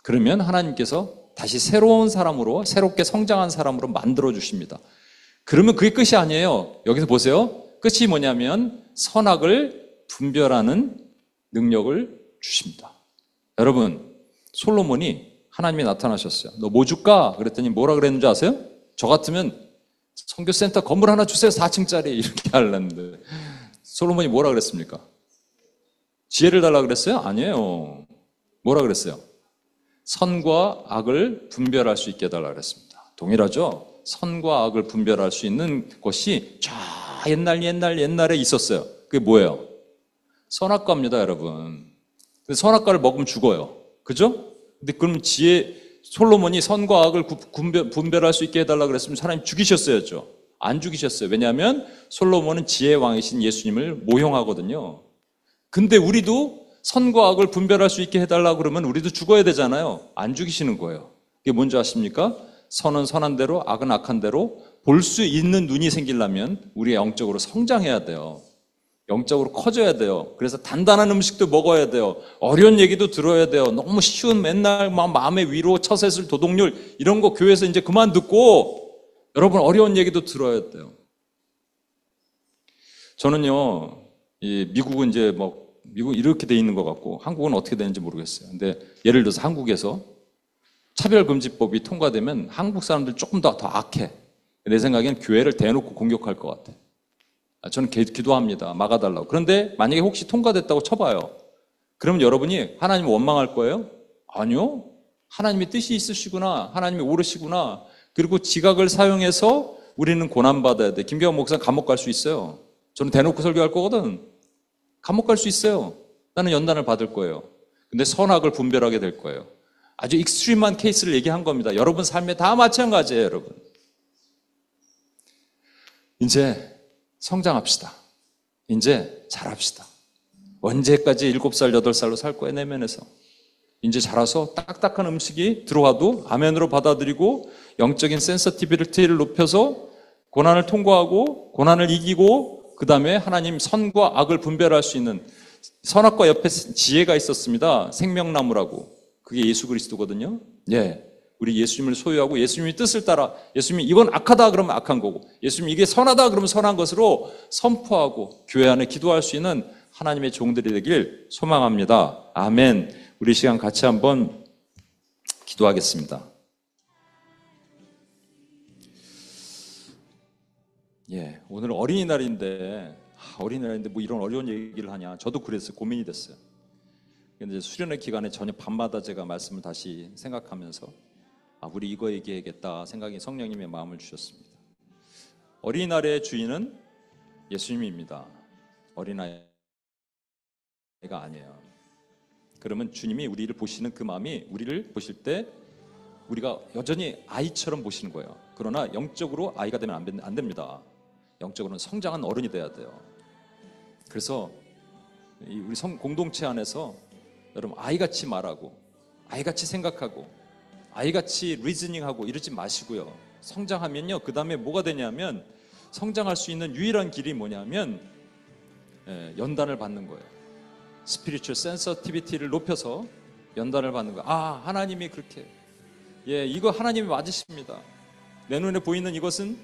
그러면 하나님께서 다시 새로운 사람으로, 새롭게 성장한 사람으로 만들어 주십니다. 그러면 그게 끝이 아니에요. 여기서 보세요. 끝이 뭐냐면 선악을 분별하는 능력을 주십니다. 여러분, 솔로몬이 하나님이 나타나셨어요. 너 뭐 줄까? 그랬더니 뭐라 그랬는지 아세요? 저 같으면 선교센터 건물 하나 주세요. 4층짜리 이렇게 하려는데 솔로몬이 뭐라 그랬습니까? 지혜를 달라 그랬어요? 아니에요. 뭐라 그랬어요? 선과 악을 분별할 수 있게 해달라 그랬습니다. 동일하죠? 선과 악을 분별할 수 있는 것이 저 옛날에 있었어요. 그게 뭐예요? 선악과입니다, 여러분. 근데 선악과를 먹으면 죽어요. 그죠? 근데 그럼 솔로몬이 선과 악을 분별할 수 있게 해달라 그랬으면 사람이 죽이셨어야죠. 안 죽이셨어요. 왜냐하면 솔로몬은 지혜의 왕이신 예수님을 모형하거든요. 근데 우리도 선과 악을 분별할 수 있게 해달라 그러면 우리도 죽어야 되잖아요. 안 죽이시는 거예요. 이게 뭔지 아십니까? 선은 선한 대로, 악은 악한 대로 볼 수 있는 눈이 생기려면 우리 영적으로 성장해야 돼요. 영적으로 커져야 돼요. 그래서 단단한 음식도 먹어야 돼요. 어려운 얘기도 들어야 돼요. 너무 쉬운 맨날 마음의 위로, 처세술, 도덕률 이런 거 교회에서 이제 그만 듣고 여러분 어려운 얘기도 들어야 돼요. 저는요, 미국은 이제 미국 이렇게 돼 있는 것 같고 한국은 어떻게 되는지 모르겠어요. 근데 예를 들어서 한국에서 차별금지법이 통과되면 한국 사람들 조금 더 악해. 내 생각엔 교회를 대놓고 공격할 것 같아. 저는 기도합니다. 막아달라고. 그런데 만약에 혹시 통과됐다고 쳐봐요. 그러면 여러분이 하나님을 원망할 거예요? 아니요. 하나님의 뜻이 있으시구나. 하나님이 옳으시구나. 그리고 지각을 사용해서 우리는 고난받아야 돼. 김경환 목사는 감옥 갈 수 있어요. 저는 대놓고 설교할 거거든. 감옥 갈 수 있어요. 나는 연단을 받을 거예요. 근데 선악을 분별하게 될 거예요. 아주 익스트림한 케이스를 얘기한 겁니다. 여러분 삶에 다 마찬가지예요, 여러분. 이제 성장합시다. 이제 잘합시다. 언제까지 7살, 8살로 살 거예요, 내면에서. 이제 자라서 딱딱한 음식이 들어와도 아멘으로 받아들이고 영적인 센서티비리티를 높여서 고난을 통과하고 고난을 이기고 그 다음에 하나님 선과 악을 분별할 수 있는 선악과 옆에 지혜가 있었습니다. 생명나무라고. 그게 예수 그리스도거든요. 예. 우리 예수님을 소유하고 예수님의 뜻을 따라 예수님이 이건 악하다 그러면 악한 거고 예수님이 이게 선하다 그러면 선한 것으로 선포하고 교회 안에 기도할 수 있는 하나님의 종들이 되길 소망합니다. 아멘. 우리 시간 같이 한번 기도하겠습니다. 예, 오늘 어린이날인데 뭐 이런 어려운 얘기를 하냐. 저도 그랬어요. 고민이 됐어요. 근데 수련회 기간에 저녁 밤마다 제가 말씀을 다시 생각하면서 우리 이거 얘기해야겠다 생각이 성령님의 마음을 주셨습니다. 어린이날의 주인은 예수님입니다. 어린아이가 아니에요. 그러면 주님이 우리를 보시는 그 마음이 우리를 보실 때 우리가 여전히 아이처럼 보시는 거예요. 그러나 영적으로 아이가 되면 안 됩니다. 영적으로는 성장한 어른이 돼야 돼요. 그래서 우리 공동체 안에서 여러분 아이같이 말하고 아이같이 생각하고 아이같이 리즈닝하고 이러지 마시고요. 성장하면요. 그 다음에 뭐가 되냐면 성장할 수 있는 유일한 길이 뭐냐면 연단을 받는 거예요. 스피리추얼 센서티비티를 높여서 연단을 받는 거예요. 하나님이 그렇게 이거 하나님이 맞으십니다. 내 눈에 보이는 이것은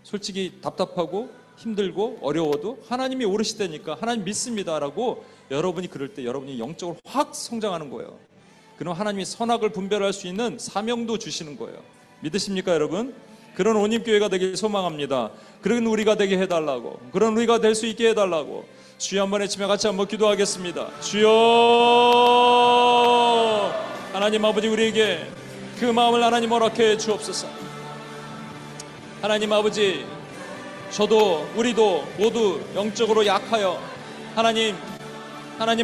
솔직히 답답하고 힘들고 어려워도 하나님이 오르시다니까 하나님 믿습니다라고 여러분이 그럴 때 여러분이 영적으로 확 성장하는 거예요. 그럼 하나님이 선악을 분별할 수 있는 사명도 주시는 거예요. 믿으십니까 여러분? 그런 온임교회가 되길 소망합니다. 그런 우리가 되게 해달라고, 그런 우리가 될 수 있게 해달라고 주여 한번 외치며 같이 한번 기도하겠습니다. 주여, 하나님 아버지 우리에게 그 마음을 하나님 허락해 주옵소서. 하나님 아버지, 저도 우리도 모두 영적으로 약하여 하나님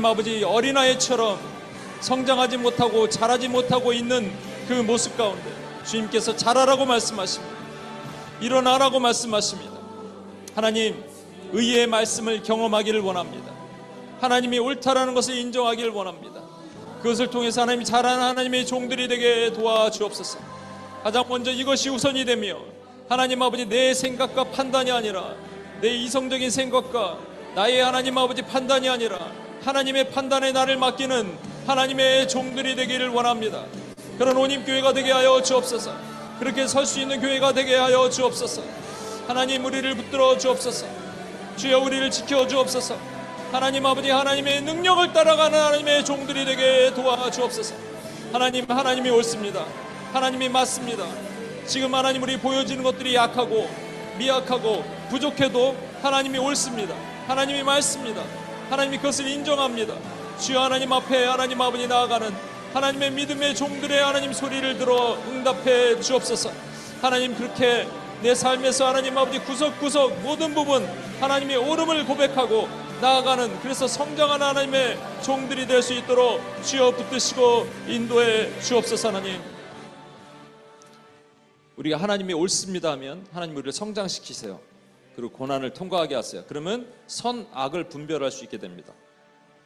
아버지 어린아이처럼 성장하지 못하고 자라지 못하고 있는 그 모습 가운데 주님께서 자라라고 말씀하십니다. 일어나라고 말씀하십니다. 하나님, 의의 말씀을 경험하기를 원합니다. 하나님이 옳다라는 것을 인정하기를 원합니다. 그것을 통해서 하나님이 자라는 하나님의 종들이 되게 도와주옵소서. 가장 먼저 이것이 우선이 되며 하나님 아버지 내 생각과 판단이 아니라 내 이성적인 생각과 나의 하나님 아버지 판단이 아니라 하나님의 판단에 나를 맡기는 하나님의 종들이 되기를 원합니다. 그런 온임교회가 되게 하여 주옵소서. 그렇게 설 수 있는 교회가 되게 하여 주옵소서. 하나님 우리를 붙들어 주옵소서. 주여 우리를 지켜 주옵소서. 하나님 아버지 하나님의 능력을 따라가는 하나님의 종들이 되게 도와주옵소서. 하나님이 옳습니다. 하나님이 맞습니다. 지금 하나님 우리 보여지는 것들이 약하고 미약하고 부족해도 하나님이 옳습니다. 하나님이 맞습니다. 하나님이 그것을 인정합니다. 주여 하나님 앞에 하나님 아버지 나아가는 하나님의 믿음의 종들의 하나님 소리를 들어 응답해 주옵소서. 하나님 그렇게 내 삶에서 하나님 아버지 구석구석 모든 부분 하나님의 옳음을 고백하고 나아가는 그래서 성장하는 하나님의 종들이 될 수 있도록 주여 붙드시고 인도해 주옵소서. 하나님 우리가 하나님이 옳습니다 하면 하나님 우리를 성장시키세요. 그리고 고난을 통과하게 하세요. 그러면 선악을 분별할 수 있게 됩니다.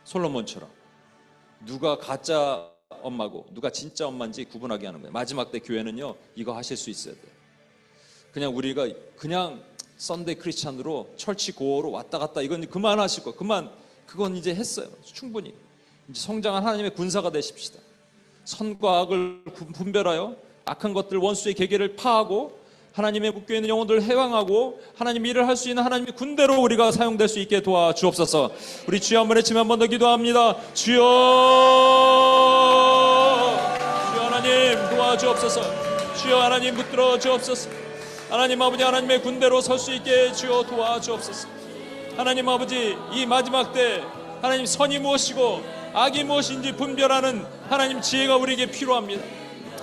솔로몬처럼 누가 가짜 엄마고 누가 진짜 엄마인지 구분하게 하는 거예요. 마지막 때 교회는요 이거 하실 수 있어야 돼요. 그냥 우리가 그냥 썬데이 크리스찬으로 철치 고어로 왔다 갔다 이건 그만하시고 그건 이제 했어요. 충분히 이제 성장한 하나님의 군사가 되십시다. 선과 악을 분별하여 악한 것들 원수의 계계를 파하고 하나님의 묶여 있는 영혼들을 해방하고 하나님 일을 할 수 있는 하나님의 군대로 우리가 사용될 수 있게 도와주옵소서. 우리 주여 한번 외치며 한 번 더 기도합니다. 주여 하나님 도와주옵소서. 주여 하나님 붙들어 주옵소서. 하나님 아버지 하나님의 군대로 설 수 있게 주여 도와주옵소서. 하나님 아버지 이 마지막 때 하나님 선이 무엇이고 악이 무엇인지 분별하는 하나님 지혜가 우리에게 필요합니다.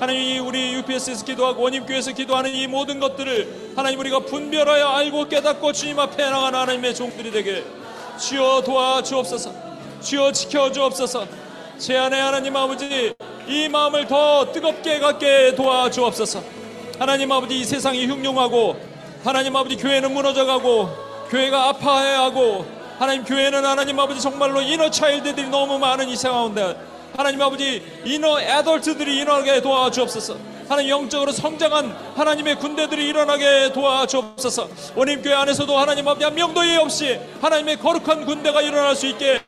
하나님 우리 UPS에서 기도하고 원임교회에서 기도하는 이 모든 것들을 하나님 우리가 분별하여 알고 깨닫고 주님 앞에 나가는 하나님의 종들이 되게 주여 도와주옵소서. 주여 지켜주옵소서. 제 안에 하나님 아버지 이 마음을 더 뜨겁게 갖게 도와주옵소서. 하나님 아버지 이 세상이 흉흉하고 하나님 아버지 교회는 무너져가고 교회가 아파해하고 하나님 교회는 하나님 아버지 정말로 이너 차일드들이 너무 많은 이 가운데 하나님 아버지 이너 애덜트들이 일어나게 도와주옵소서. 하나님 영적으로 성장한 하나님의 군대들이 일어나게 도와주옵소서. 원림교회 안에서도 하나님 아버지 한 명도 예외 없이 하나님의 거룩한 군대가 일어날 수 있게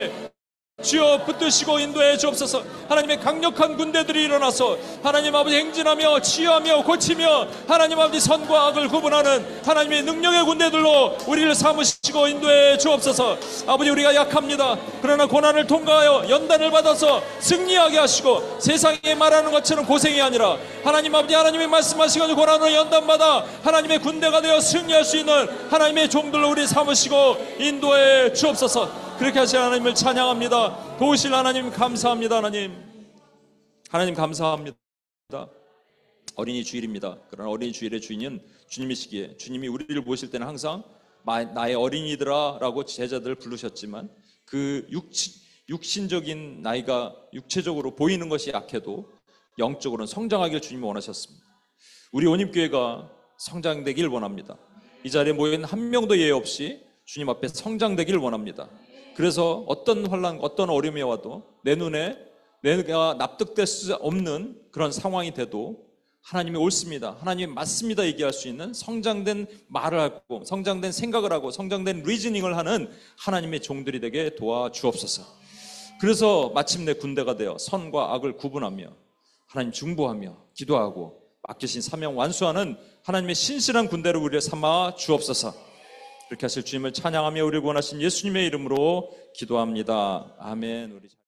주여 붙드시고 인도해 주옵소서. 하나님의 강력한 군대들이 일어나서 하나님 아버지 행진하며 치유하며 고치며 하나님 아버지 선과 악을 구분하는 하나님의 능력의 군대들로 우리를 삼으시고 인도해 주옵소서. 아버지 우리가 약합니다. 그러나 고난을 통과하여 연단을 받아서 승리하게 하시고 세상에 말하는 것처럼 고생이 아니라 하나님 아버지 하나님의 말씀하시고 고난으로 연단받아 하나님의 군대가 되어 승리할 수 있는 하나님의 종들로 우리 삼으시고 인도해 주옵소서. 그렇게 하실 하나님을 찬양합니다. 도우실 하나님 감사합니다. 하나님 감사합니다. 어린이 주일입니다. 그러나 어린이 주일의 주인은 주님이시기에 주님이 우리를 보실 때는 항상 나의 어린이들아 라고 제자들을 부르셨지만 그 육신적인 나이가 육체적으로 보이는 것이 약해도 영적으로는 성장하길 주님이 원하셨습니다. 우리 온입교회가 성장되길 원합니다. 이 자리에 모인 한 명도 예외 없이 주님 앞에 성장되길 원합니다. 그래서 어떤 환난, 어떤 어려움이 와도 내 눈에 내가 납득될 수 없는 그런 상황이 돼도 하나님이 옳습니다, 하나님이 맞습니다 얘기할 수 있는 성장된 말을 하고 성장된 생각을 하고 성장된 리즈닝을 하는 하나님의 종들이 되게 도와주옵소서. 그래서 마침내 군대가 되어 선과 악을 구분하며 하나님 중보하며 기도하고 맡기신 사명 완수하는 하나님의 신실한 군대를 우리를 삼아 주옵소서. 그렇게 하실 주님을 찬양하며 우리를 구원하신 예수님의 이름으로 기도합니다. 아멘.